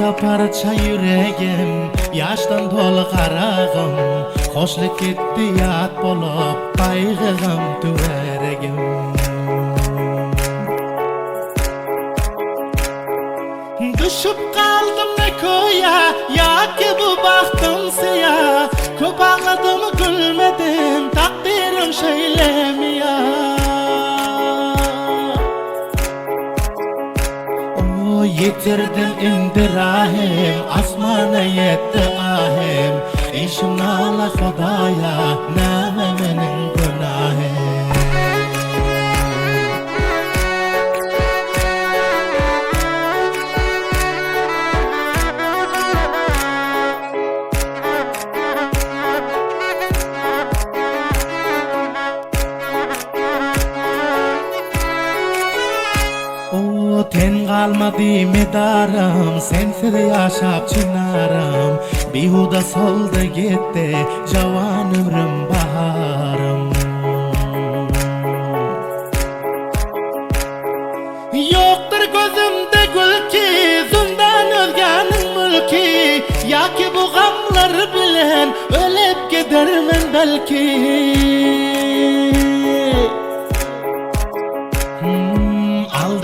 parça parça yüreğim, yaştan dolu karağım. Hoşluk gitti yat bolup, kaygığım tüveregim. Düşüp kaldım ne koya, ya ki bu baktım siya. Köp ağladım gülmedim, takdirim şöyle mi ya? O yitirdim indirahim, asmana yetti ahim. İşim nala Xudaya, neme menin günahim. Ten kalmadı medarım, sensiz yaşap çınarım. Bihuda soldu gitti, cavan ömrüm baharım. Yoktur gözümde gül ki, zundan özgenin mülki. Ya ki bu gamları bilen, ölüp gidermen belki.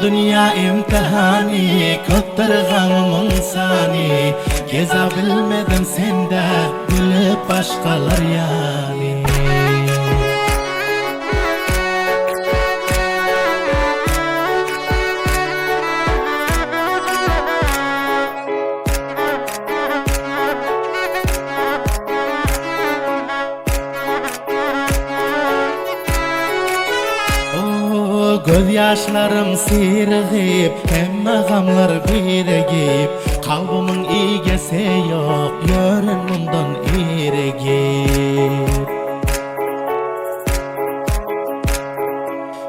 Dünya imtihani, köptür gamımın sani. Geza bilmedim sende, gülüp başkalar yani. Göz yaşlarım sirgip, hemme gamlar birigip. Kalbimin igesi yok, yörün bundan irigip.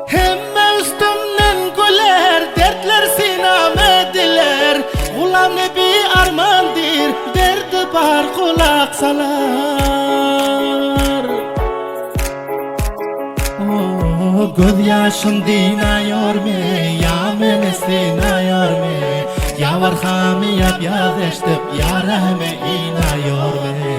Hemme üstümden güler, dertler sinam ediler. Ulan ne bir armandir, derdi bar kulak salar. Göz yaşım dinayor mi, ya meni sinayor mi? Ya var hamiyat yazıştıp, ya rahme inayor mi?